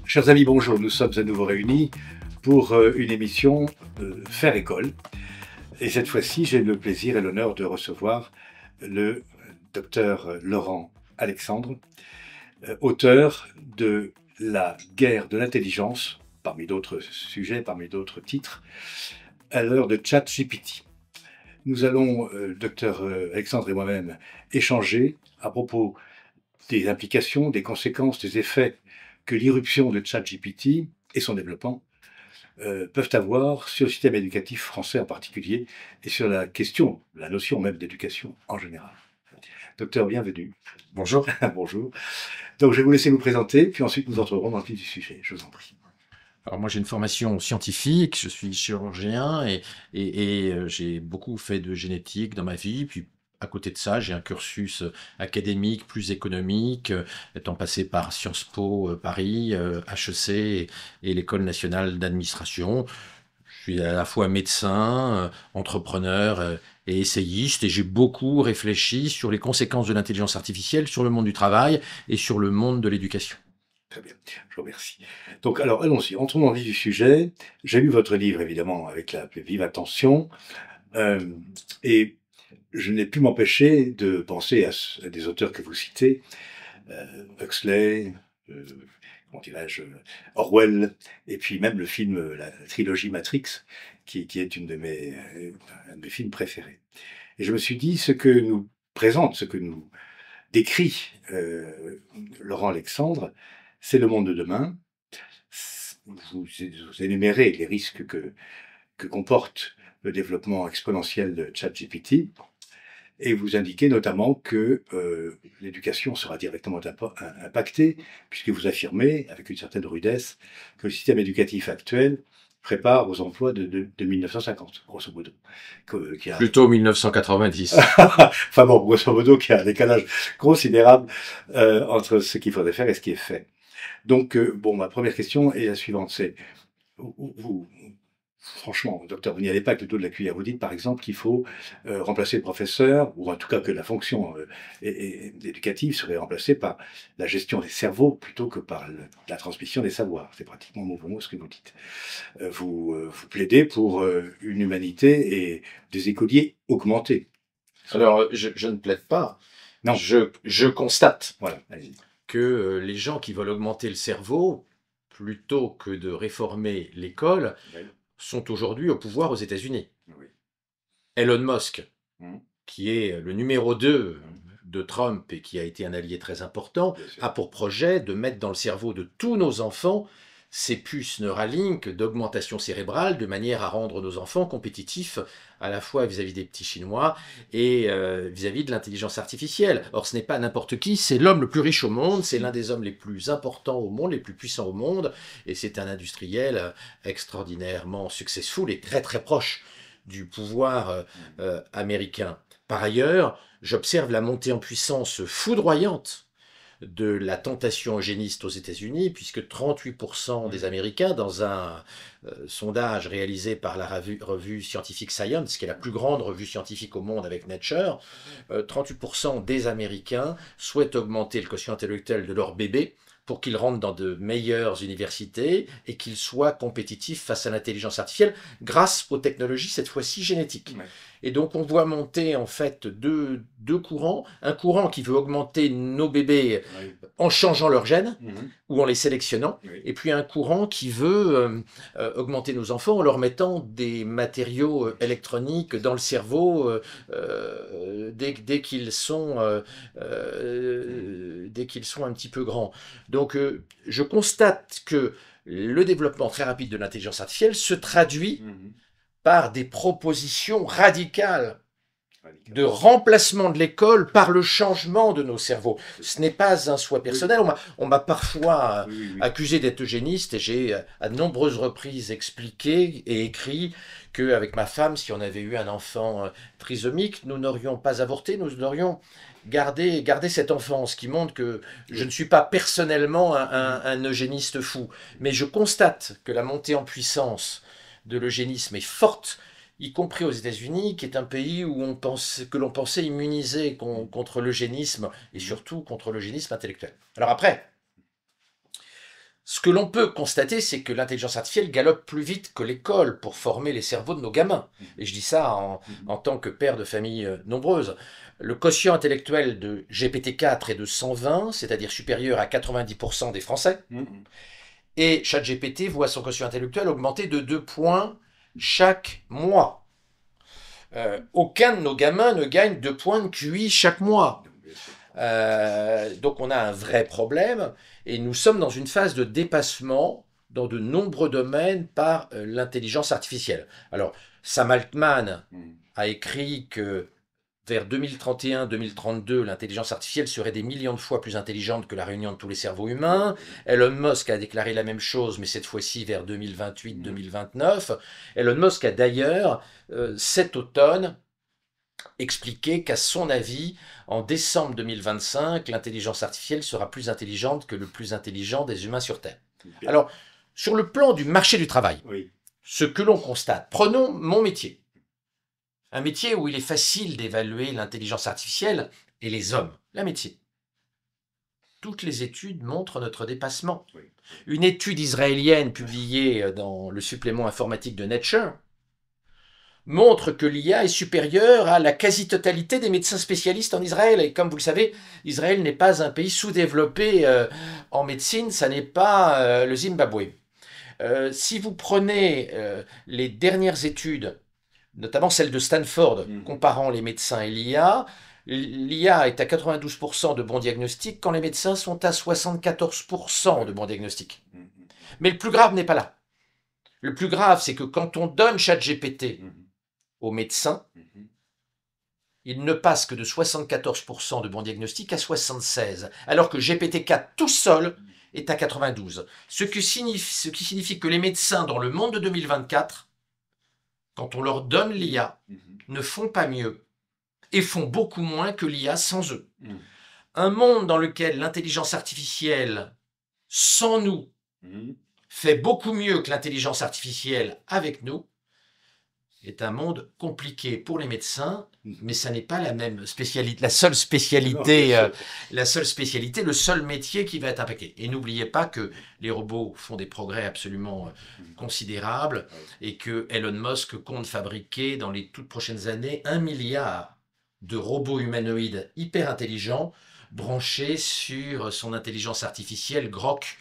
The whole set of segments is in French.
Chers amis, bonjour. Nous sommes à nouveau réunis pour une émission Faire École. Et cette fois-ci, j'ai le plaisir et l'honneur de recevoir le docteur Laurent Alexandre, auteur de La guerre de l'intelligence, parmi d'autres sujets, parmi d'autres titres, à l'heure de ChatGPT. Nous allons, docteur Alexandre et moi-même, échanger à propos des implications, des conséquences, des effets que l'irruption de ChatGPT et son développement peuvent avoir sur le système éducatif français en particulier et sur la question, la notion même d'éducation en général. Docteur, bienvenue. Bonjour. Bonjour. Donc, je vais vous laisser vous présenter, puis ensuite nous entrerons dans le vif du sujet. Je vous en prie. Alors moi j'ai une formation scientifique, je suis chirurgien et j'ai beaucoup fait de génétique dans ma vie. Puis à côté de ça, j'ai un cursus académique plus économique, étant passé par Sciences Po Paris, HEC et l'École nationale d'administration. Je suis à la fois médecin, entrepreneur et essayiste, et j'ai beaucoup réfléchi sur les conséquences de l'intelligence artificielle sur le monde du travail et sur le monde de l'éducation. Très bien, je vous remercie. Donc, alors, allons-y, entrons dans le vif du sujet. J'ai lu votre livre, évidemment, avec la plus vive attention, et je n'ai pu m'empêcher de penser à des auteurs que vous citez, Huxley, comment dirais-je, Orwell, et puis même le film, la trilogie Matrix, qui est un de mes films préférés. Et je me suis dit, ce que nous présente, ce que nous décrit Laurent Alexandre, c'est le monde de demain. Vous énumérez les risques que comporte le développement exponentiel de ChatGPT, et vous indiquez notamment que l'éducation sera directement impactée, puisque vous affirmez, avec une certaine rudesse, que le système éducatif actuel prépare aux emplois de 1950, grosso modo. Plutôt 1990. Enfin bon, grosso modo, qu'il y a un décalage considérable entre ce qu'il faudrait faire et ce qui est fait. Donc, bon, ma première question est la suivante, c'est, franchement, docteur, vous n'y allez pas avec le dos de la cuillère. Vous dites, par exemple, qu'il faut remplacer le professeur, ou en tout cas que la fonction éducative serait remplacée par la gestion des cerveaux plutôt que par la transmission des savoirs. C'est pratiquement mot pour mot ce que vous dites. Vous plaidez pour une humanité et des écoliers augmentés. Alors, je ne plaide pas. Non. Je constate voilà, allez-y. Que les gens qui veulent augmenter le cerveau, plutôt que de réformer l'école, Oui. sont aujourd'hui au pouvoir aux États-Unis. Oui. Elon Musk, Mmh. qui est le numéro 2 de Trump et qui a été un allié très important, a pour projet de mettre dans le cerveau de tous nos enfants ces puces Neuralink d'augmentation cérébrale de manière à rendre nos enfants compétitifs à la fois vis-à-vis des petits Chinois et vis-à-vis de l'intelligence artificielle. Or, ce n'est pas n'importe qui, c'est l'homme le plus riche au monde, c'est l'un des hommes les plus importants au monde, les plus puissants au monde, et c'est un industriel extraordinairement successful et très très proche du pouvoir américain. Par ailleurs, j'observe la montée en puissance foudroyante de la tentation eugéniste aux États-Unis, puisque 38% des Américains, dans un sondage réalisé par la revue scientifique Science, qui est la plus grande revue scientifique au monde avec Nature, 38% des Américains souhaitent augmenter le quotient intellectuel de leur bébé pour qu'ils rentrent dans de meilleures universités et qu'ils soient compétitifs face à l'intelligence artificielle grâce aux technologies, cette fois-ci génétiques. Ouais. Et donc on voit monter en fait deux courants. Un courant qui veut augmenter nos bébés en changeant leurs gènes ou en les sélectionnant. Et puis un courant qui veut augmenter nos enfants en leur mettant des matériaux électroniques dans le cerveau dès qu'ils sont un petit peu grands. Donc je constate que le développement très rapide de l'intelligence artificielle se traduit par des propositions radicales de remplacement de l'école par le changement de nos cerveaux. Ce n'est pas un souhait personnel. On m'a parfois accusé d'être eugéniste et j'ai à de nombreuses reprises expliqué et écrit qu'avec ma femme, si on avait eu un enfant trisomique, nous n'aurions pas avorté, nous aurions gardé cette enfance, qui montre que je ne suis pas personnellement un eugéniste fou. Mais je constate que la montée en puissance de l'eugénisme est forte, y compris aux États-Unis, qui est un pays où que l'on pensait immunisé contre l'eugénisme et surtout contre l'eugénisme intellectuel. Alors après, Ce que l'on peut constater, c'est que l'intelligence artificielle galope plus vite que l'école pour former les cerveaux de nos gamins. Et je dis ça en tant que père de famille nombreuse. Le quotient intellectuel de GPT-4 est de 120, c'est-à-dire supérieur à 90% des Français. Et ChatGPT voit son quotient intellectuel augmenter de 2 points chaque mois. Aucun de nos gamins ne gagne 2 points de QI chaque mois. Donc on a un vrai problème et nous sommes dans une phase de dépassement dans de nombreux domaines par l'intelligence artificielle. Alors Sam Altman a écrit que vers 2031-2032, l'intelligence artificielle serait des millions de fois plus intelligente que la réunion de tous les cerveaux humains. Elon Musk a déclaré la même chose, mais cette fois-ci vers 2028-2029. Elon Musk a d'ailleurs, cet automne, expliqué qu'à son avis, en décembre 2025, l'intelligence artificielle sera plus intelligente que le plus intelligent des humains sur Terre. Alors, sur le plan du marché du travail, ce que l'on constate, prenons mon métier. Un métier où il est facile d'évaluer l'intelligence artificielle et les hommes. Un métier. Toutes les études montrent notre dépassement. Une étude israélienne publiée dans le supplément informatique de Nature montre que l'IA est supérieure à la quasi-totalité des médecins spécialistes en Israël. Et comme vous le savez, Israël n'est pas un pays sous-développé en médecine, ça n'est pas le Zimbabwe. Si vous prenez les dernières études, notamment celle de Stanford, comparant les médecins et l'IA, l'IA est à 92% de bons diagnostics quand les médecins sont à 74% de bons diagnostics. Mais le plus grave n'est pas là. Le plus grave, c'est que quand on donne ChatGPT aux médecins, il ne passe que de 74% de bons diagnostics à 76%, alors que GPT-4 tout seul est à 92%. Ce qui signifie que les médecins dans le monde de 2024, quand on leur donne l'IA, ne font pas mieux et font beaucoup moins que l'IA sans eux. Un monde dans lequel l'intelligence artificielle, sans nous, fait beaucoup mieux que l'intelligence artificielle avec nous, est un monde compliqué pour les médecins, mais ça n'est pas la même spécialité, la seule spécialité, le seul métier qui va être impacté. Et n'oubliez pas que les robots font des progrès absolument considérables et que Elon Musk compte fabriquer dans les toutes prochaines années 1 milliard de robots humanoïdes hyper intelligents branchés sur son intelligence artificielle Grok,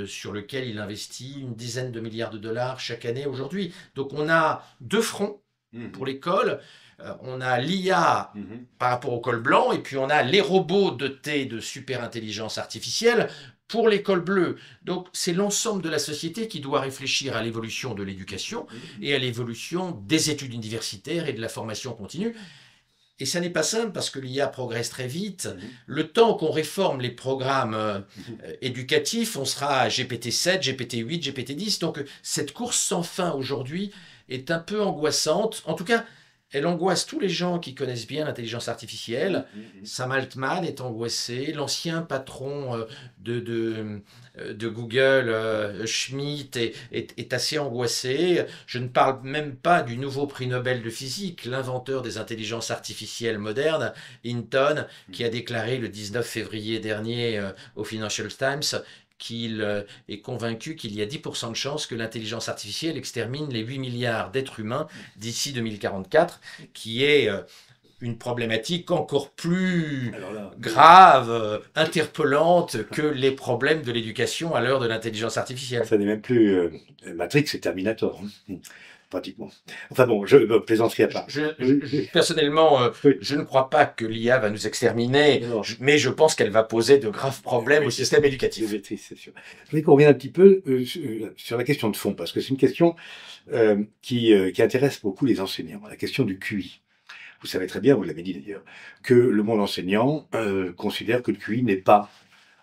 sur lequel il investit une dizaine de milliards de dollars chaque année aujourd'hui. Donc on a deux fronts pour l'école. On a l'IA par rapport au col blanc, et puis on a les robots dotés de super intelligence artificielle pour les cols bleus. Donc c'est l'ensemble de la société qui doit réfléchir à l'évolution de l'éducation et à l'évolution des études universitaires et de la formation continue. Et ça n'est pas simple parce que l'IA progresse très vite. Le temps qu'on réforme les programmes éducatifs, on sera à GPT-7, GPT-8, GPT-10. Donc cette course sans fin aujourd'hui est un peu angoissante. En tout cas, elle angoisse tous les gens qui connaissent bien l'intelligence artificielle. Sam Altman est angoissé. L'ancien patron de Google, Schmidt, est assez angoissé. Je ne parle même pas du nouveau prix Nobel de physique, l'inventeur des intelligences artificielles modernes, Hinton, qui a déclaré le 19 février dernier au Financial Times qu'il est convaincu qu'il y a 10% de chances que l'intelligence artificielle extermine les 8 milliards d'êtres humains d'ici 2044, qui est une problématique encore plus grave, interpellante que les problèmes de l'éducation à l'heure de l'intelligence artificielle. Ça n'est même plus Matrix, c'est Terminator. Pratiquement. Enfin bon, je plaisanterie à part. Personnellement, je ne crois pas que l'IA va nous exterminer, mais je pense qu'elle va poser de graves problèmes au système éducatif. C'est sûr. Je voudrais qu'on revienne un petit peu sur la question de fond, parce que c'est une question qui intéresse beaucoup les enseignants, la question du QI. Vous savez très bien, vous l'avez dit d'ailleurs, que le monde enseignant considère que le QI n'est pas,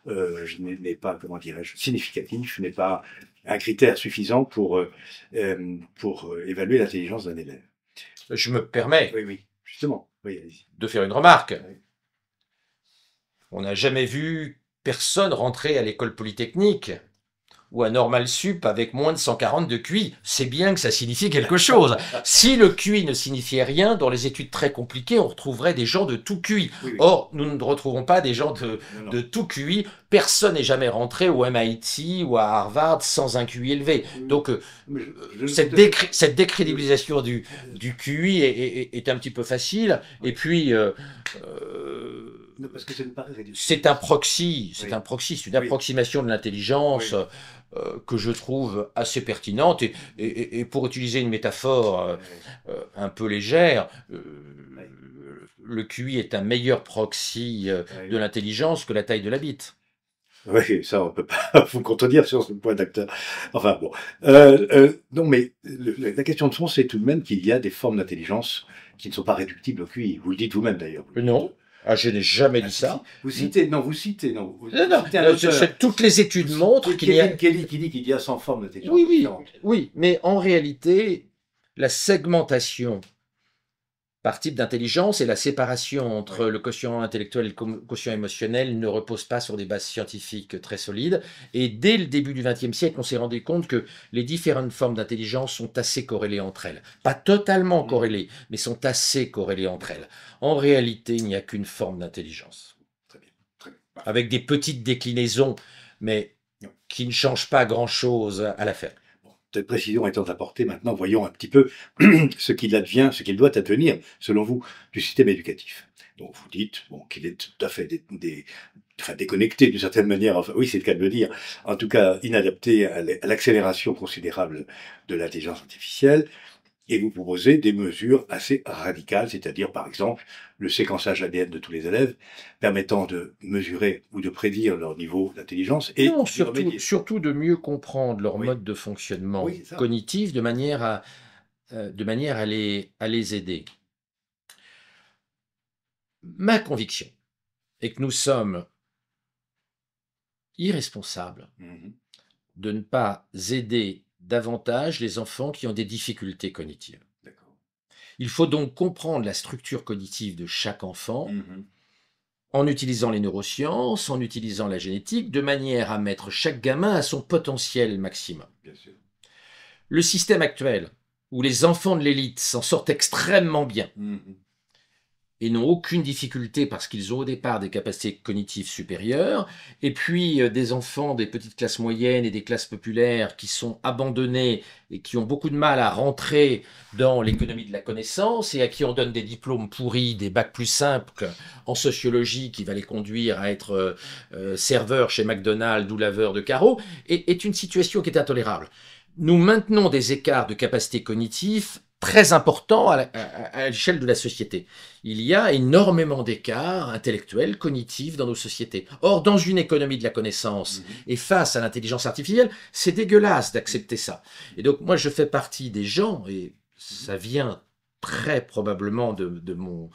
comment dirais-je, significatif, n'est pas un critère suffisant pour évaluer l'intelligence d'un élève. Je me permets justement, de faire une remarque. On n'a jamais vu personne rentrer à l'école polytechnique ou un normal sup avec moins de 140 de QI. C'est bien que ça signifie quelque chose. Si le QI ne signifiait rien, dans les études très compliquées, on retrouverait des gens de tout QI. Oui, oui. Or, nous ne retrouvons pas des gens Non, non. de tout QI. Personne n'est jamais rentré au MIT ou à Harvard sans un QI élevé. Donc, Mais je ne cette conteste- décrédibilisation du QI est un petit peu facile. Oui. Et puis, Non, parce que ça me paraît réducteur. c'est un proxy, c'est Oui. un proxy, c'est une Oui. approximation de l'intelligence Oui. que je trouve assez pertinente. Et pour utiliser une métaphore un peu légère, le QI est un meilleur proxy Oui. de l'intelligence que la taille de la bite. Oui, ça, on peut pas vous contredire sur ce point d'acteur. Enfin, bon. Non, mais la question de fond, c'est tout de même qu'il y a des formes d'intelligence qui ne sont pas réductibles au QI. Vous le dites vous-même, d'ailleurs. Non, je n'ai jamais dit ça. Vous citez, non, vous citez un auteur, Toutes les études montrent qu'il y a... Kelly qui dit qu'il y a 100 formes d'intelligence Oui, différentes. oui, mais en réalité, la segmentation par type d'intelligence et la séparation entre le quotient intellectuel et le quotient émotionnel ne repose pas sur des bases scientifiques très solides. Et dès le début du XXe siècle, on s'est rendu compte que les différentes formes d'intelligence sont assez corrélées entre elles. Pas totalement corrélées, mais sont assez corrélées entre elles. En réalité, il n'y a qu'une forme d'intelligence. Très bien, très bien. Avec des petites déclinaisons, mais qui ne changent pas grand-chose à l'affaire. Cette précision étant apportée, maintenant voyons un petit peu ce qu'il advient, ce qu'il doit advenir, selon vous, du système éducatif. Donc vous dites qu'il est tout à fait déconnecté d'une certaine manière, enfin oui c'est le cas de le dire, en tout cas inadapté à l'accélération considérable de l'intelligence artificielle, et vous proposez des mesures assez radicales, c'est-à-dire par exemple le séquençage ADN de tous les élèves, permettant de mesurer ou de prédire leur niveau d'intelligence et non, d'y remédier. surtout de mieux comprendre leur mode de fonctionnement cognitif de manière à les aider. Ma conviction est que nous sommes irresponsables de ne pas aider davantage les enfants qui ont des difficultés cognitives. Il faut donc comprendre la structure cognitive de chaque enfant en utilisant les neurosciences, en utilisant la génétique, de manière à mettre chaque gamin à son potentiel maximum. Bien sûr. Le système actuel, où les enfants de l'élite s'en sortent extrêmement bien et n'ont aucune difficulté parce qu'ils ont au départ des capacités cognitives supérieures, et puis des enfants des petites classes moyennes et des classes populaires qui sont abandonnés et qui ont beaucoup de mal à rentrer dans l'économie de la connaissance et à qui on donne des diplômes pourris, des bacs plus simples en sociologie qui va les conduire à être serveurs chez McDonald's ou laveurs de carreaux, est une situation qui est intolérable. Nous maintenons des écarts de capacité cognitive très importants à l'échelle de la société. Il y a énormément d'écarts intellectuels, cognitifs dans nos sociétés. Or, dans une économie de la connaissance et face à l'intelligence artificielle, c'est dégueulasse d'accepter ça. Et donc, moi, je fais partie des gens, et ça vient très probablement de mon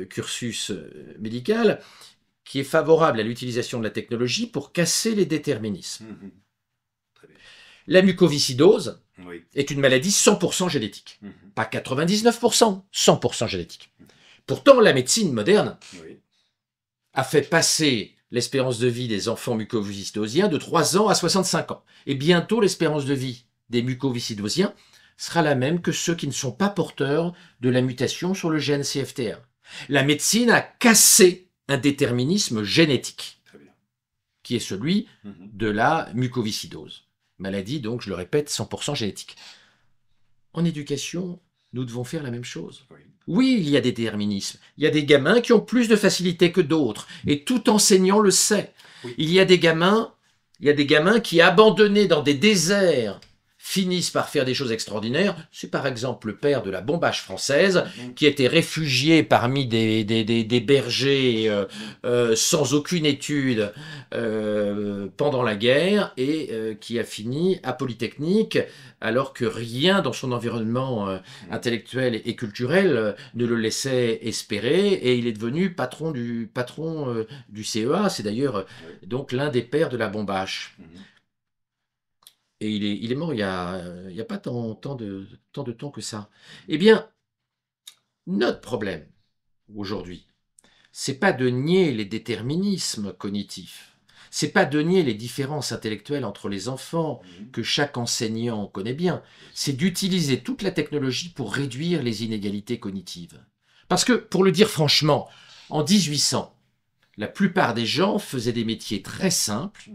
cursus médical, qui est favorable à l'utilisation de la technologie pour casser les déterminismes. La mucoviscidose est une maladie 100% génétique. Pas 99%, 100% génétique. Pourtant, la médecine moderne a fait passer l'espérance de vie des enfants mucoviscidosiens de 3 ans à 65 ans. Et bientôt, l'espérance de vie des mucoviscidosiens sera la même que ceux qui ne sont pas porteurs de la mutation sur le gène CFTR. La médecine a cassé un déterminisme génétique, qui est celui de la mucoviscidose. Maladie, donc, je le répète, 100% génétique. En éducation, nous devons faire la même chose. Oui, il y a des déterminismes. Il y a des gamins qui ont plus de facilité que d'autres. Et tout enseignant le sait. Il y a des gamins qui, abandonnés dans des déserts, finissent par faire des choses extraordinaires. C'est par exemple le père de la bombache française, qui était réfugié parmi des bergers sans aucune étude pendant la guerre et qui a fini à Polytechnique, alors que rien dans son environnement intellectuel et culturel ne le laissait espérer, et il est devenu patron du CEA. C'est d'ailleurs donc l'un des pères de la bombache. Et il est mort il y a pas tant de temps que ça. Eh bien, notre problème aujourd'hui, c'est pas de nier les déterminismes cognitifs, C'est pas de nier les différences intellectuelles entre les enfants, que chaque enseignant connaît bien. C'est d'utiliser toute la technologie pour réduire les inégalités cognitives. Parce que, pour le dire franchement, en 1800, la plupart des gens faisaient des métiers très simples,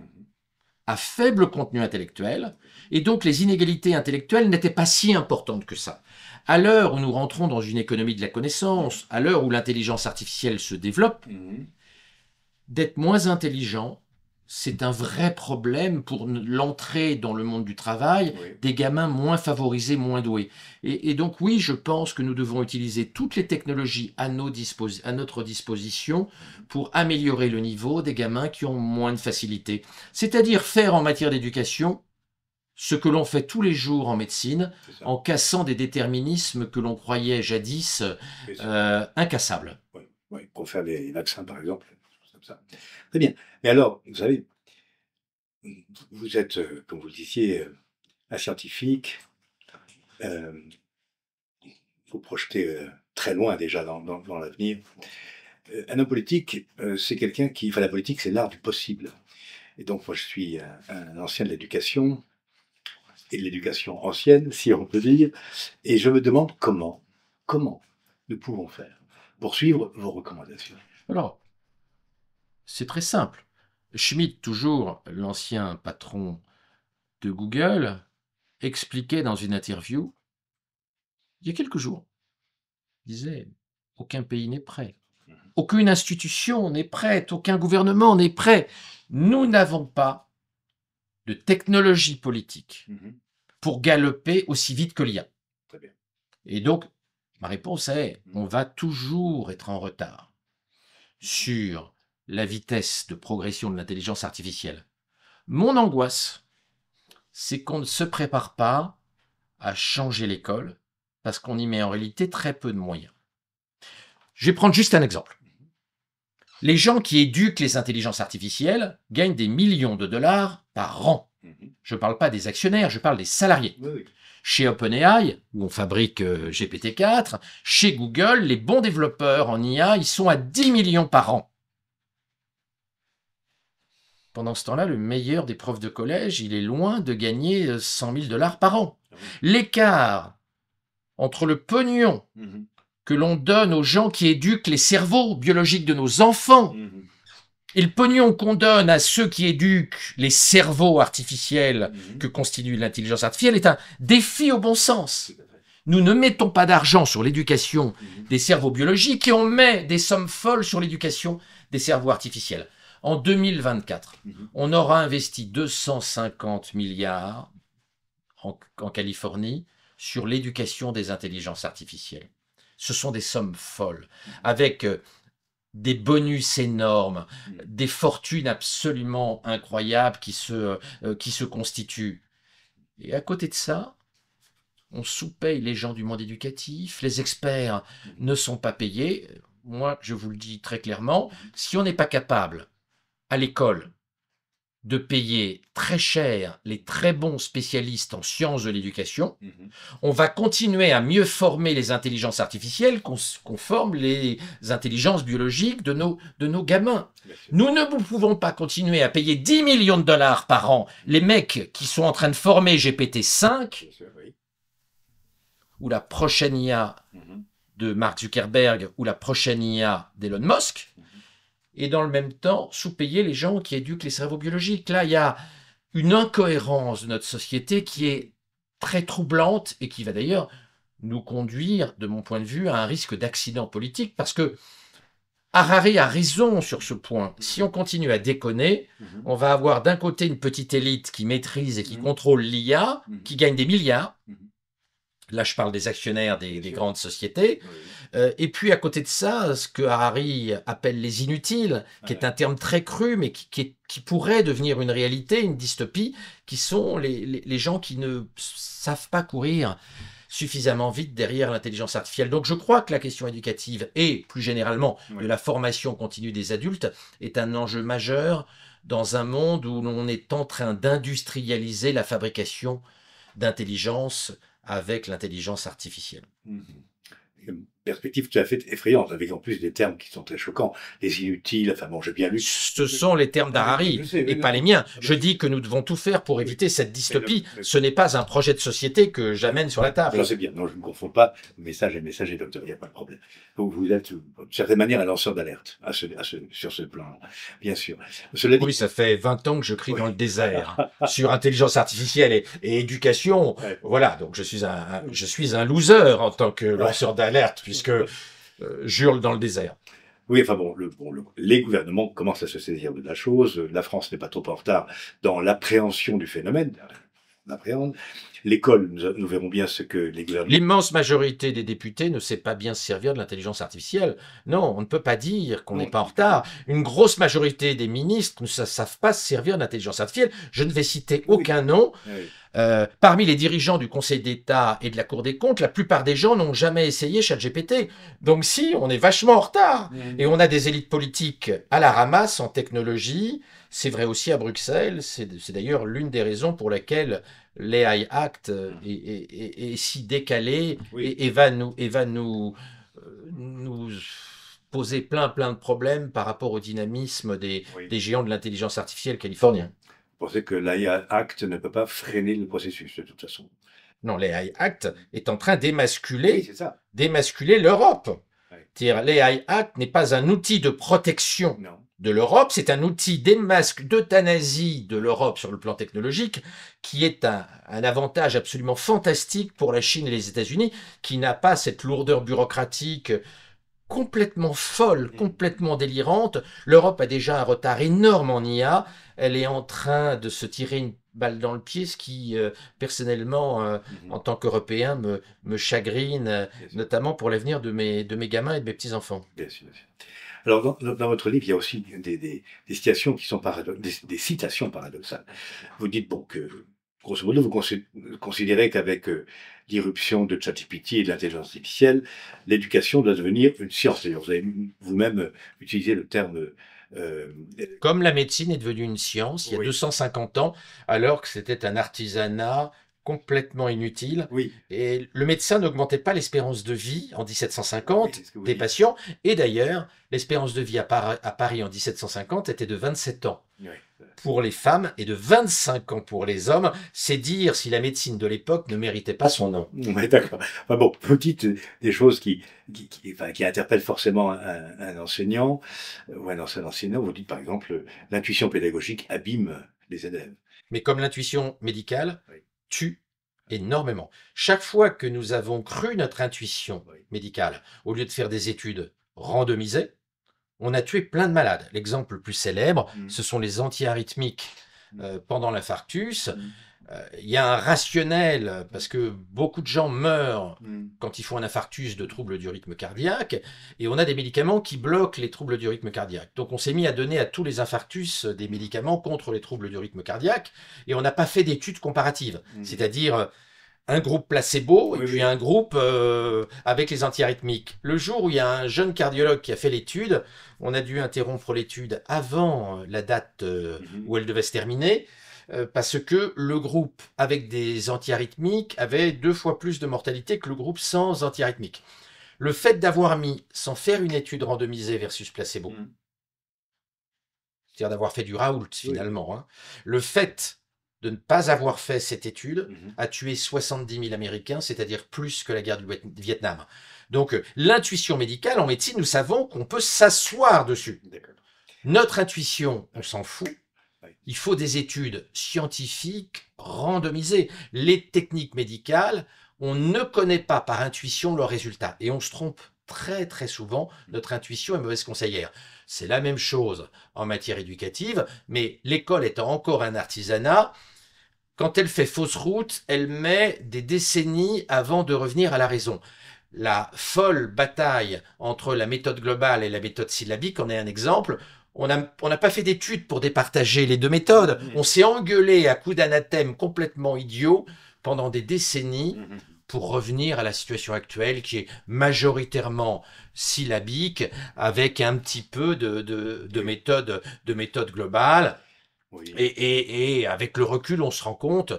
à faible contenu intellectuel, et donc les inégalités intellectuelles n'étaient pas si importantes que ça. À l'heure où nous rentrons dans une économie de la connaissance, à l'heure où l'intelligence artificielle se développe, d'être moins intelligent, c'est un vrai problème pour l'entrée dans le monde du travail des gamins moins favorisés, moins doués. Et donc oui, je pense que nous devons utiliser toutes les technologies à notre disposition pour améliorer le niveau des gamins qui ont moins de facilité. C'est-à-dire faire en matière d'éducation ce que l'on fait tous les jours en médecine, en cassant des déterminismes que l'on croyait jadis incassables. Oui, pour faire des vaccins, par exemple. Comme ça. Très bien. Mais alors, vous savez, vous êtes, comme vous le disiez, un scientifique. Vous projetez très loin déjà dans l'avenir. Un homme politique, c'est quelqu'un qui... Enfin, la politique, c'est l'art du possible. Et donc, moi, je suis un ancien de l'éducation, et de l'éducation ancienne, si on peut dire, et je me demande comment nous pouvons faire pour suivre vos recommandations. Alors, c'est très simple. Schmidt, toujours l'ancien patron de Google, expliquait dans une interview, il y a quelques jours, il disait, aucun pays n'est prêt. Aucune institution n'est prête, aucun gouvernement n'est prêt. Nous n'avons pas de technologie politique pour galoper aussi vite que l'IA. Et donc, ma réponse est, on va toujours être en retard sur la vitesse de progression de l'intelligence artificielle. Mon angoisse, c'est qu'on ne se prépare pas à changer l'école parce qu'on y met en réalité très peu de moyens. Je vais prendre juste un exemple. Les gens qui éduquent les intelligences artificielles gagnent des millions de dollars par an. Je ne parle pas des actionnaires, je parle des salariés. Chez OpenAI, où on fabrique GPT-4, chez Google, les bons développeurs en IA, ils sont à 10 millions par an. Pendant ce temps-là, le meilleur des profs de collège, il est loin de gagner 100 000 dollars par an. L'écart entre le pognon que l'on donne aux gens qui éduquent les cerveaux biologiques de nos enfants et le pognon qu'on donne à ceux qui éduquent les cerveaux artificiels que constitue l'intelligence artificielle est un défi au bon sens. Nous ne mettons pas d'argent sur l'éducation des cerveaux biologiques et on met des sommes folles sur l'éducation des cerveaux artificiels. En 2024, on aura investi 250 milliards en Californie sur l'éducation des intelligences artificielles. Ce sont des sommes folles, avec des bonus énormes, des fortunes absolument incroyables qui se constituent. Et à côté de ça, on sous-paye les gens du monde éducatif, les experts ne sont pas payés. Moi, je vous le dis très clairement, si on n'est pas capable à l'école de payer très cher les très bons spécialistes en sciences de l'éducation, on va continuer à mieux former les intelligences artificielles qu'on forme les intelligences biologiques de nos gamins. Nous ne pouvons pas continuer à payer 10 millions de dollars par an les mecs qui sont en train de former GPT-5 ou la prochaine IA de Mark Zuckerberg ou la prochaine IA d'Elon Musk, et dans le même temps, sous-payer les gens qui éduquent les cerveaux biologiques. Là, il y a une incohérence de notre société qui est très troublante et qui va d'ailleurs nous conduire, de mon point de vue, à un risque d'accident politique, parce que Harari a raison sur ce point. Si on continue à déconner, on va avoir d'un côté une petite élite qui maîtrise et qui contrôle l'IA, qui gagne des milliards. Là, je parle des actionnaires des grandes sociétés. Et puis, à côté de ça, ce que Harari appelle les inutiles, qui est un terme très cru, mais qui pourrait devenir une réalité, une dystopie, qui sont les gens qui ne savent pas courir suffisamment vite derrière l'intelligence artificielle. Donc, je crois que la question éducative et, plus généralement, de la formation continue des adultes est un enjeu majeur dans un monde où l'on est en train d'industrialiser la fabrication d'intelligence avec l'intelligence artificielle. perspective tout à fait effrayante, avec en plus des termes qui sont très choquants, les inutiles, enfin bon, j'ai bien lu. Ce sont les termes d'Harari et pas les miens. Je dis que nous devons tout faire pour éviter cette dystopie. Ce n'est pas un projet de société que j'amène sur la table. Je sais bien, non, je ne confonds pas message et docteur, il n'y a pas de problème. Donc vous êtes, d'une certaine manière, un lanceur d'alerte sur ce plan, bien sûr. Cela dit, oui, ça fait 20 ans que je crie dans le désert sur intelligence artificielle et éducation. Ouais. Voilà, donc je suis un loser en tant que lanceur d'alerte, puisque j'hurle dans le désert. Oui, enfin bon, les gouvernements commencent à se saisir de la chose. La France n'est pas trop en retard dans l'appréhension du phénomène. L'école, nous verrons bien ce que les gouvernements... L'immense majorité des députés ne sait pas bien se servir de l'intelligence artificielle. Non, on ne peut pas dire qu'on n'est pas en retard. Une grosse majorité des ministres ne savent pas se servir de l'intelligence artificielle. Je ne vais citer aucun nom. Oui. Parmi les dirigeants du Conseil d'État et de la Cour des comptes, la plupart des gens n'ont jamais essayé ChatGPT. Donc si, on est vachement en retard. Et on a des élites politiques à la ramasse en technologie. C'est vrai aussi à Bruxelles. C'est d'ailleurs l'une des raisons pour laquelle l'AI Act est si décalé et va nous poser plein de problèmes par rapport au dynamisme des géants de l'intelligence artificielle californiens. Vous pensez que l'AI Act ne peut pas freiner le processus de toute façon? Non, l'AI Act est en train d'émasculer l'Europe. C'est-à-dire, l'AI Act n'est pas un outil de protection de l'Europe, c'est un outil d'euthanasie de l'Europe sur le plan technologique, qui est un avantage absolument fantastique pour la Chine et les États-Unis, qui n'a pas cette lourdeur bureaucratique complètement folle, complètement délirante. L'Europe a déjà un retard énorme en IA. Elle est en train de se tirer une balle dans le pied, ce qui, personnellement, en tant qu'Européen, me chagrine, notamment pour l'avenir de mes gamins et de mes petits-enfants. Bien sûr. Alors, dans votre livre, il y a aussi des citations qui sont des citations paradoxales. Vous dites, bon, que, grosso modo, vous considérez qu'avec l'irruption de ChatGPT et de l'intelligence artificielle, l'éducation doit devenir une science. D'ailleurs, vous avez vous-même utilisé le terme... Comme la médecine est devenue une science, il y a 250 ans, alors que c'était un artisanat complètement inutile. Et le médecin n'augmentait pas l'espérance de vie en 1750 des patients. Et d'ailleurs, l'espérance de vie à Paris en 1750 était de 27 ans pour les femmes et de 25 ans pour les hommes. C'est dire si la médecine de l'époque ne méritait pas son nom. Oui, d'accord. Enfin bon, vous dites des choses qui interpellent forcément un enseignant ou un ancien enseignant. Vous dites par exemple, l'intuition pédagogique abîme les élèves. Mais comme l'intuition médicale, tue énormément. Chaque fois que nous avons cru notre intuition médicale, au lieu de faire des études randomisées, on a tué plein de malades. L'exemple le plus célèbre, ce sont les antiarythmiques pendant l'infarctus. Il y a un rationnel, parce que beaucoup de gens meurent quand ils font un infarctus de troubles du rythme cardiaque, et on a des médicaments qui bloquent les troubles du rythme cardiaque. Donc on s'est mis à donner à tous les infarctus des médicaments contre les troubles du rythme cardiaque, et on n'a pas fait d'études comparatives, c'est-à-dire un groupe placebo et puis un groupe avec les antiarythmiques. Le jour où il y a un jeune cardiologue qui a fait l'étude, on a dû interrompre l'étude avant la date où elle devait se terminer, parce que le groupe avec des antiarythmiques avait 2 fois plus de mortalité que le groupe sans antiarythmiques. Le fait d'avoir mis, sans faire une étude randomisée versus placebo, c'est-à-dire d'avoir fait du Raoult finalement, hein, le fait de ne pas avoir fait cette étude a tué 70 000 Américains, c'est-à-dire plus que la guerre du Vietnam. Donc l'intuition médicale, en médecine, nous savons qu'on peut s'asseoir dessus. Notre intuition, on s'en fout. Il faut des études scientifiques randomisées. Les techniques médicales, on ne connaît pas par intuition leurs résultats. Et on se trompe très souvent. Notre intuition est mauvaise conseillère. C'est la même chose en matière éducative, mais l'école étant encore un artisanat, quand elle fait fausse route, elle met des décennies avant de revenir à la raison. La folle bataille entre la méthode globale et la méthode syllabique en est un exemple. On n'a pas fait d'études pour départager les deux méthodes. On s'est engueulé à coups d'anathème complètement idiot pendant des décennies pour revenir à la situation actuelle qui est majoritairement syllabique avec un petit peu de méthode globale. Et avec le recul, on se rend compte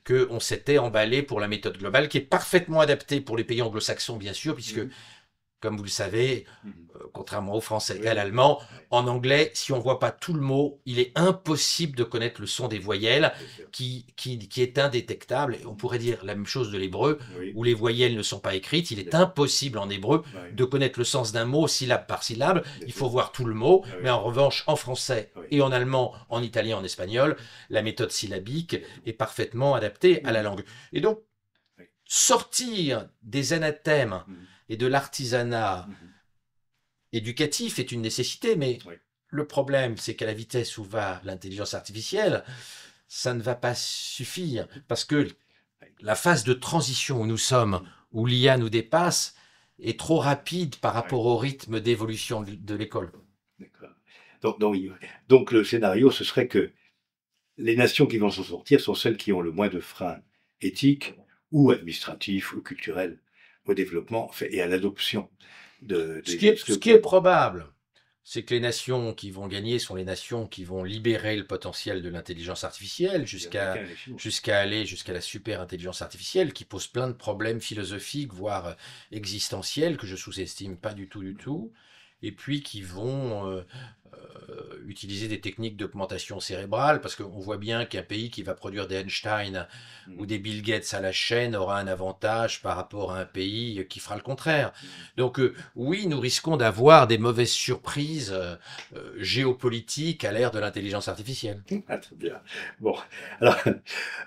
qu'on s'était emballé pour la méthode globale qui est parfaitement adaptée pour les pays anglo-saxons, bien sûr, puisque comme vous le savez, Mhm. contrairement au français Oui, et à oui. l'allemand, Ouais, en anglais, si on voit pas tout le mot, il est impossible de connaître le son des voyelles bien sûr. qui est indétectable. Et on Mhm. pourrait dire la même chose de l'hébreu, Oui, où les voyelles ne sont pas écrites. Il bien est sûr. impossible en hébreu Ouais, de connaître le sens d'un mot syllabe par syllabe. bien Il sûr. faut voir tout le mot. Ah Mais oui, en revanche, en français oui, et en allemand, en italien, en espagnol, la méthode syllabique il y a tout. est parfaitement adaptée à la Mhm. langue. Et donc, Oui. sortir des anathèmes Mhm. et de l'artisanat Mhm. éducatif est une nécessité, mais Oui. le problème, c'est qu'à la vitesse où va l'intelligence artificielle, ça ne va pas suffire, parce que Oui. la phase de transition où nous sommes, Mhm. où l'IA nous dépasse, est trop rapide par Oui. rapport au rythme d'évolution de l'école. D'accord. Donc, oui. Donc, le scénario, ce serait que les nations qui vont s'en sortir sont celles qui ont le moins de freins éthiques ou administratifs ou culturels au développement et à l'adoption Ce qui est probable, c'est que les nations qui vont gagner sont les nations qui vont libérer le potentiel de l'intelligence artificielle les Américains et les Chinois. jusqu'à aller jusqu'à la super intelligence artificielle qui pose plein de problèmes philosophiques, voire existentiels, que je sous-estime pas du tout, et puis qui vont utiliser des techniques d'augmentation cérébrale, parce qu'on voit bien qu'un pays qui va produire des Einstein ou Mhm. des Bill Gates à la chaîne aura un avantage par rapport à un pays qui fera le contraire. Mhm. Donc oui, nous risquons d'avoir des mauvaises surprises géopolitiques à l'ère de l'intelligence artificielle. Ah, très bien. Bon, alors,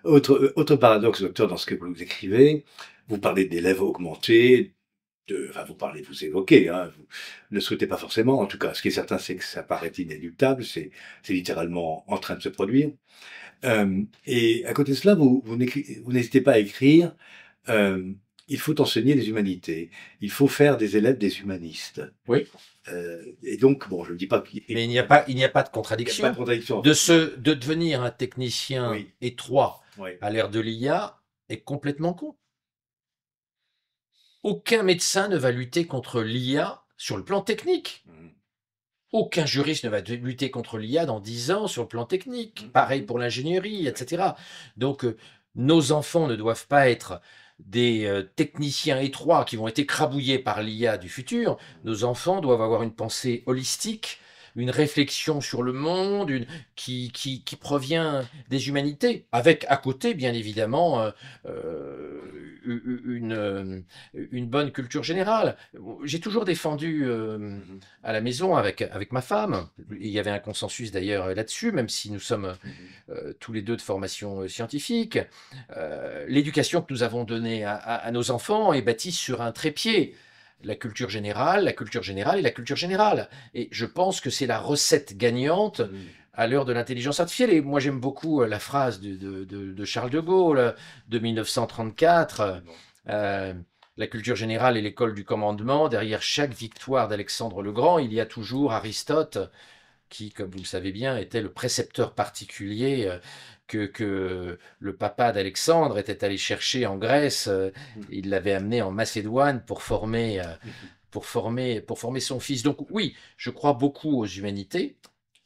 autre paradoxe, docteur, dans ce que vous écrivez, vous parlez d'élèves augmentés, enfin, vous évoquez, hein, vous ne le souhaitez pas forcément, en tout cas, ce qui est certain, c'est que ça paraît inéluctable, c'est littéralement en train de se produire. Et à côté de cela, vous n'hésitez pas à écrire, euh, il faut enseigner les humanités, il faut faire des élèves des humanistes. Oui. Et donc, bon, je ne dis pas qu'il Mais n'y a pas il n'y a pas de de contradiction. contradiction, en fait. De devenir un technicien Oui, étroit oui. à l'ère de l'IA est complètement con. Aucun médecin ne va lutter contre l'IA sur le plan technique. Mhm. Aucun juriste ne va lutter contre l'IA dans 10 ans sur le plan technique. Pareil Mhm. pour l'ingénierie, Oui. etc. Donc, nos enfants ne doivent pas être des techniciens étroits qui vont être écrabouillés par l'IA du futur. Mhm. Nos enfants doivent avoir une pensée holistique, une réflexion sur le monde, qui provient des humanités, avec à côté, bien évidemment, une bonne culture générale. J'ai toujours défendu Mhm. à la maison avec ma femme. Il Mhm. y avait un consensus d'ailleurs là-dessus, même si nous sommes Mhm. tous les deux de formation scientifique. L'éducation que nous avons donnée à nos enfants est bâtie sur un trépied. La culture générale, la culture générale et la culture générale. Et je pense que c'est la recette gagnante Mhm. à l'heure de l'intelligence artificielle. Et moi, j'aime beaucoup la phrase de Charles de Gaulle de 1934. Absolument. euh, la culture générale est l'école du commandement. Derrière chaque victoire d'Alexandre le Grand, il y a toujours Aristote, qui, comme vous le savez bien, était le précepteur particulier que le papa d'Alexandre était allé chercher en Grèce. Mhm. Il l'avait amené en Macédoine Mhm. pour former son fils. Donc oui, je crois beaucoup aux humanités.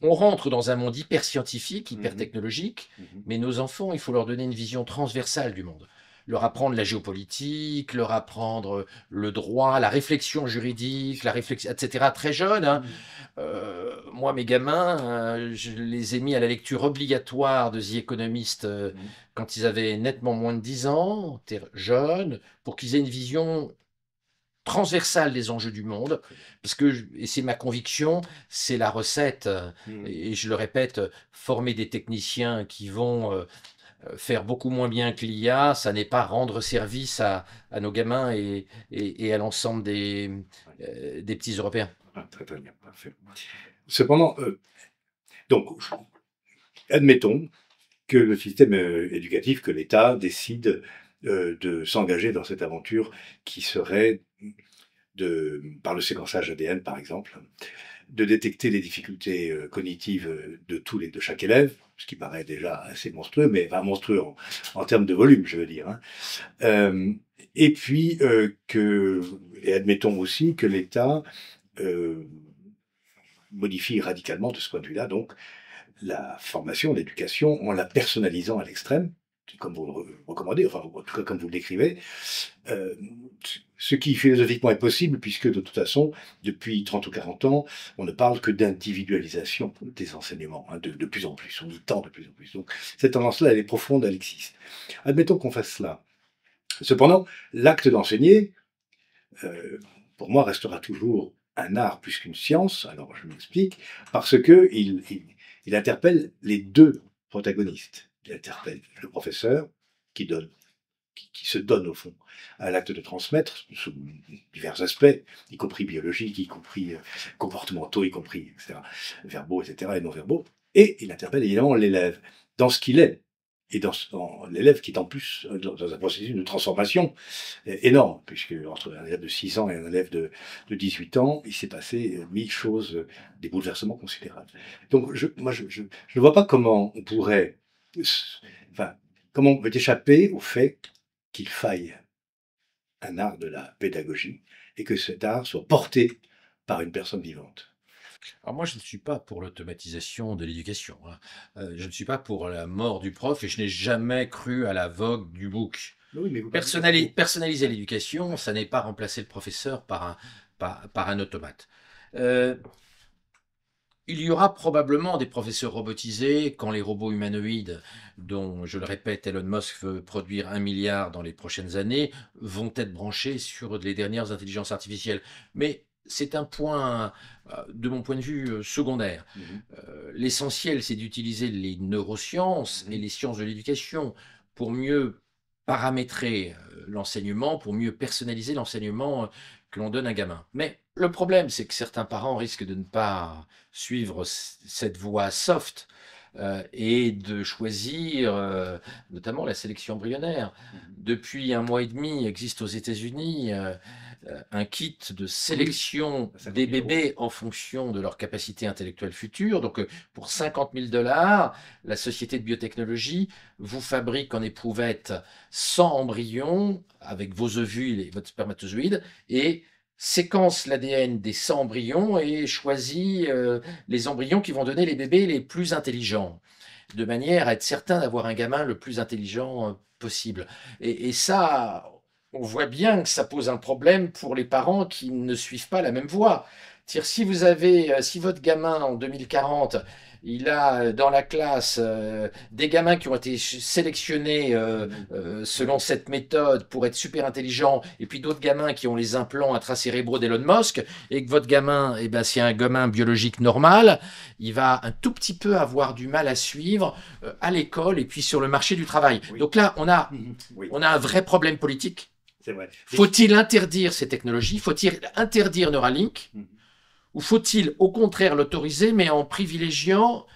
On rentre dans un monde hyper scientifique, hyper Mhm. technologique, Mhm. mais nos enfants, il faut leur donner une vision transversale du monde. Leur apprendre la géopolitique, leur apprendre le droit, la réflexion juridique, la réflexion, etc. Très jeune, hein. Mhm. Moi, mes gamins, je les ai mis à la lecture obligatoire de The Economist Mhm. quand ils avaient nettement moins de 10 ans, jeunes, pour qu'ils aient une vision transversale des enjeux du monde, Très bien. parce que, et c'est ma conviction, c'est la recette, Mhm. et je le répète, former des techniciens qui vont faire beaucoup moins bien que l'IA, ça n'est pas rendre service à nos gamins et à l'ensemble Ouais. des petits Européens. Ah, très très bien, parfait. Cependant, donc, admettons que le système éducatif, que l'État décide de s'engager dans cette aventure qui serait par le séquençage ADN par exemple, de détecter les difficultés cognitives de chaque élève, ce qui paraît déjà assez monstrueux, mais enfin monstrueux en termes de volume, je veux dire. Hein. Euh, et puis et admettons aussi que l'État euh, modifie radicalement de ce point de vue-là, donc la formation, l'éducation, en la personnalisant à l'extrême, comme vous le recommandez, enfin, en tout cas comme vous le décrivez, euh, ce qui philosophiquement est possible, puisque de toute façon, depuis 30 ou 40 ans, on ne parle que d'individualisation des enseignements, hein, de plus en plus, on y tend de plus en plus. Donc cette tendance-là, elle est profonde, elle existe. Admettons qu'on fasse cela. Cependant, l'acte d'enseigner, pour moi, restera toujours un art plus qu'une science, alors je m'explique, parce que il interpelle les deux protagonistes. Il interpelle le professeur qui donne, qui se donne au fond à l'acte de transmettre sous divers aspects, y compris biologiques, y compris comportementaux, y compris etc., verbaux, etc., et non verbaux, et il interpelle évidemment l'élève dans ce qu'il est, et dans l'élève qui est en plus dans un processus de transformation énorme, puisque entre un élève de 6 ans et un élève de 18 ans, il s'est passé 1000 choses, des bouleversements considérables. Donc moi, je ne vois pas comment on pourrait, enfin, comment on peut échapper au fait qu'il faille un art de la pédagogie et que cet art soit porté par une personne vivante. Alors moi, je ne suis pas pour l'automatisation de l'éducation, hein. Je ne suis pas pour la mort du prof et je n'ai jamais cru à la vogue du MOOC. Oui, mais vous Personnaliser l'éducation, ça n'est pas remplacer le professeur par un automate. Euh, il y aura probablement des professeurs robotisés quand les robots humanoïdes, dont, je le répète, Elon Musk veut produire 1 milliard dans les prochaines années, vont être branchés sur les dernières intelligences artificielles. Mais c'est un point, de mon point de vue, secondaire. L'essentiel, c'est d'utiliser les neurosciences et les sciences de l'éducation pour mieux paramétrer l'enseignement, pour mieux personnaliser l'enseignement que l'on donne à un gamin. Mais le problème, c'est que certains parents risquent de ne pas suivre cette voie soft et de choisir notamment la sélection embryonnaire. Depuis 1 mois et demi, existe aux États-Unis un kit de sélection des bébés en fonction de leur capacité intellectuelle future. Donc, pour 50 000 $, la société de biotechnologie vous fabrique en éprouvette 100 embryons avec vos ovules et votre spermatozoïde et séquence l'ADN des 100 embryons et choisit les embryons qui vont donner les bébés les plus intelligents, de manière à être certain d'avoir un gamin le plus intelligent possible. Et ça, on voit bien que ça pose un problème pour les parents qui ne suivent pas la même voie. C'est-à-dire, si votre gamin en 2040, il a dans la classe des gamins qui ont été sélectionnés selon cette méthode pour être super intelligents, et puis d'autres gamins qui ont les implants intracérébraux d'Elon Musk, et que votre gamin, eh ben, c'est un gamin biologique normal, il va un tout petit peu avoir du mal à suivre à l'école et puis sur le marché du travail. Oui. Donc là, on a un vrai problème politique. Faut-il interdire ces technologies? Faut-il interdire Neuralink? Ou faut-il au contraire l'autoriser, mais en privilégiant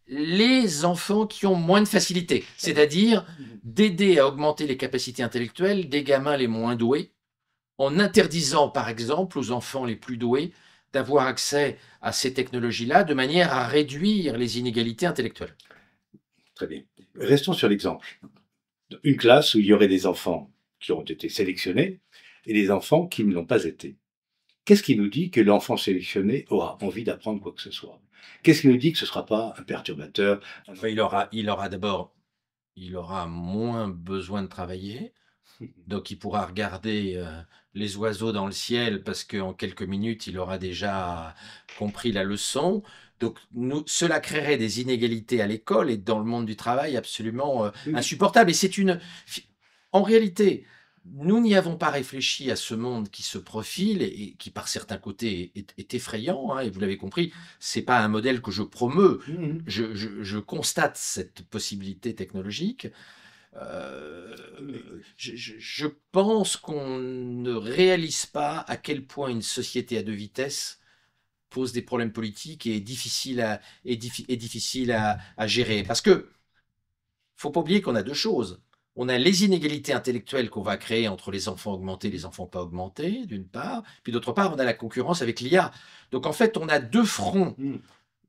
les enfants qui ont moins de facilité, c'est-à-dire d'aider à augmenter les capacités intellectuelles des gamins les moins doués, en interdisant par exemple aux enfants les plus doués d'avoir accès à ces technologies-là, de manière à réduire les inégalités intellectuelles. Très bien. Restons sur l'exemple. Une classe où il y aurait des enfants qui ont été sélectionnés et des enfants qui ne l'ont pas été. Qu'est-ce qui nous dit que l'enfant sélectionné aura envie d'apprendre quoi que ce soit? Qu'est-ce qui nous dit que ce ne sera pas un perturbateur? Enfin, il aura moins besoin de travailler, donc il pourra regarder les oiseaux dans le ciel parce qu'en quelques minutes, il aura déjà compris la leçon. Donc cela créerait des inégalités à l'école et dans le monde du travail absolument insupportables. Et en réalité, nous n'y avons pas réfléchi à ce monde qui se profile et qui, par certains côtés, est effrayant. Hein, et vous l'avez compris, c'est pas un modèle que je promeus. Je constate cette possibilité technologique. Je pense qu'on ne réalise pas à quel point une société à deux vitesses pose des problèmes politiques et est difficile à gérer. Parce que faut pas oublier qu'on a deux choses. On a les inégalités intellectuelles qu'on va créer entre les enfants augmentés et les enfants pas augmentés, d'une part. Puis d'autre part, on a la concurrence avec l'IA. Donc en fait, on a deux fronts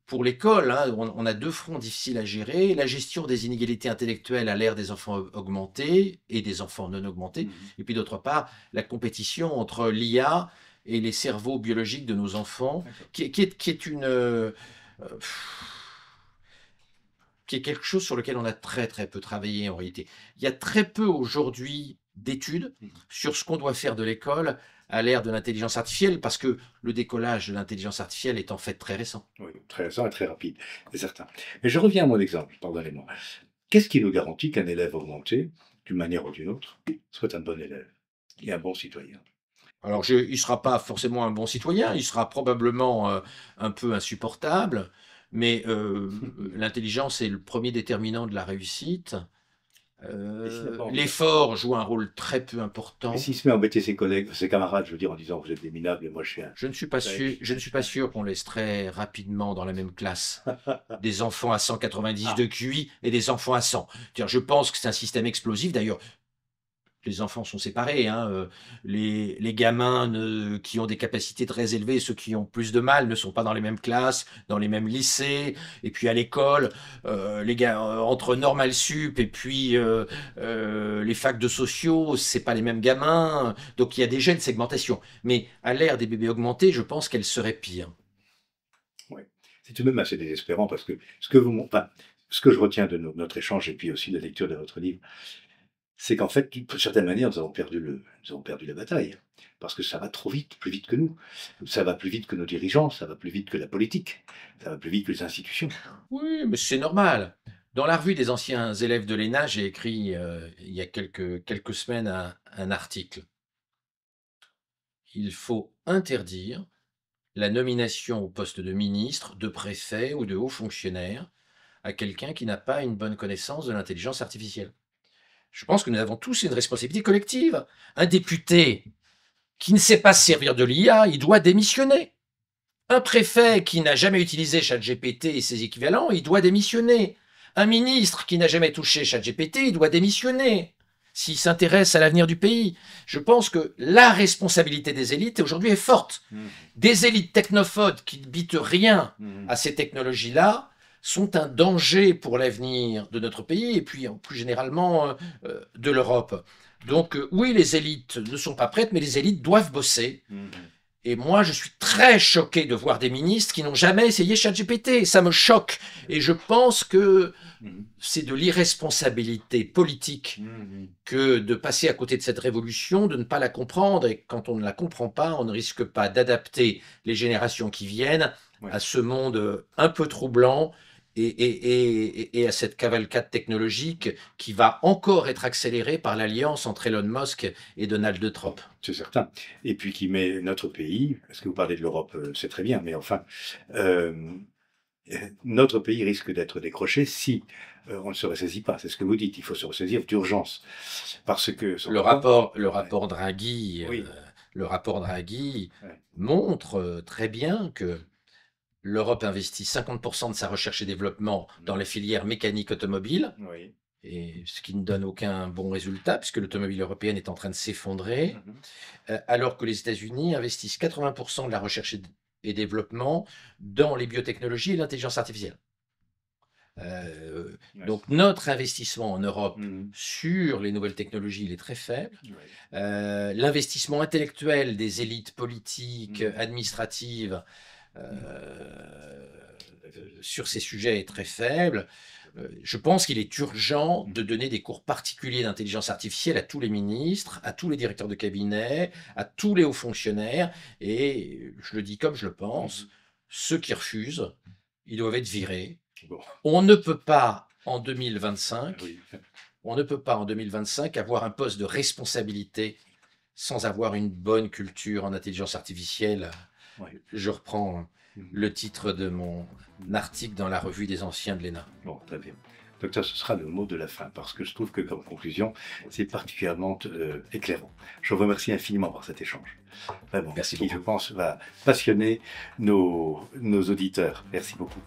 pour l'école. Hein, on a deux fronts difficiles à gérer. La gestion des inégalités intellectuelles à l'ère des enfants augmentés et des enfants non augmentés. Et puis d'autre part, la compétition entre l'IA et les cerveaux biologiques de nos enfants, qui est qui est quelque chose sur lequel on a très très peu travaillé en réalité. Il y a très peu aujourd'hui d'études sur ce qu'on doit faire de l'école à l'ère de l'intelligence artificielle, parce que le décollage de l'intelligence artificielle est en fait très récent. Oui, très récent et très rapide, c'est certain. Mais je reviens à mon exemple, pardonnez-moi. Qu'est-ce qui nous garantit qu'un élève augmenté, d'une manière ou d'une autre, soit un bon élève et un bon citoyen? Alors, il ne sera pas forcément un bon citoyen, il sera probablement un peu insupportable, mais l'intelligence est le premier déterminant de la réussite. Et s'il n'a pas envie L'effort joue un rôle très peu Mais important. s'il se met à embêter ses collègues, ses camarades, je veux dire, en disant vous êtes des minables et moi je suis un Je ne suis pas sûr qu'on laisse très rapidement dans la même classe des enfants à 190 de QI et des enfants à 100. C'est-à-dire, je pense que c'est un système explosif. D'ailleurs, les enfants sont séparés, hein. Les gamins qui ont des capacités très élevées, ceux qui ont plus de mal, ne sont pas dans les mêmes classes, dans les mêmes lycées. Et puis à l'école, les gars, entre Normal Sup et puis les facs de sociaux, c'est pas les mêmes gamins. Donc il y a déjà une segmentation. Mais à l'ère des bébés augmentés, je pense qu'elle serait pire. Ouais. C'est tout de même assez désespérant parce que ce que je retiens de notre échange et puis aussi de la lecture de votre livre, c'est qu'en fait, d'une certaine manière, nous avons perdu la bataille. Parce que ça va trop vite, plus vite que nous. Ça va plus vite que nos dirigeants, ça va plus vite que la politique, ça va plus vite que les institutions. Oui, mais c'est normal. Dans la revue des anciens élèves de l'ENA, j'ai écrit il y a quelques semaines un article. Il faut interdire la nomination au poste de ministre, de préfet ou de haut fonctionnaire à quelqu'un qui n'a pas une bonne connaissance de l'intelligence artificielle. Je pense que nous avons tous une responsabilité collective. Un député qui ne sait pas se servir de l'IA, il doit démissionner. Un préfet qui n'a jamais utilisé ChatGPT et ses équivalents, il doit démissionner. Un ministre qui n'a jamais touché ChatGPT, il doit démissionner s'il s'intéresse à l'avenir du pays. Je pense que la responsabilité des élites aujourd'hui est forte. Des élites technophobes qui ne bitent rien à ces technologies-là sont un danger pour l'avenir de notre pays et puis plus généralement de l'Europe. Donc oui, les élites ne sont pas prêtes, mais les élites doivent bosser. Et moi, je suis très choqué de voir des ministres qui n'ont jamais essayé ChatGPT. Ça me choque. Et je pense que c'est de l'irresponsabilité politique que de passer à côté de cette révolution, de ne pas la comprendre. Et quand on ne la comprend pas, on ne risque pas d'adapter les générations qui viennent à ce monde un peu troublant et à cette cavalcade technologique qui va encore être accélérée par l'alliance entre Elon Musk et Donald Trump. C'est certain. Et puis qui met notre pays, parce que vous parlez de l'Europe, c'est très bien, mais enfin, notre pays risque d'être décroché si on ne se ressaisit pas. C'est ce que vous dites, il faut se ressaisir d'urgence. Parce que le rapport Draghi, le rapport Draghi montre très bien que l'Europe investit 50% de sa recherche et développement dans les filières mécaniques automobiles, et ce qui ne donne aucun bon résultat, puisque l'automobile européenne est en train de s'effondrer, alors que les États-Unis investissent 80% de la recherche et développement dans les biotechnologies et l'intelligence artificielle. Donc notre investissement en Europe sur les nouvelles technologies, il est très faible. L'investissement intellectuel des élites politiques, administratives, sur ces sujets est très faible. Je pense qu'il est urgent de donner des cours particuliers d'intelligence artificielle à tous les ministres, à tous les directeurs de cabinet, à tous les hauts fonctionnaires. Et je le dis comme je le pense, ceux qui refusent, ils doivent être virés. On ne peut pas en 2025, avoir un poste de responsabilité sans avoir une bonne culture en intelligence artificielle. Je reprends le titre de mon article dans la revue des anciens de l'ENA. Bon, très bien. Donc ça, ce sera le mot de la fin, parce que je trouve que comme conclusion, c'est particulièrement éclairant. Je vous remercie infiniment pour cet échange. Vraiment, merci qui, beaucoup. je pense, va passionner nos auditeurs. Merci beaucoup.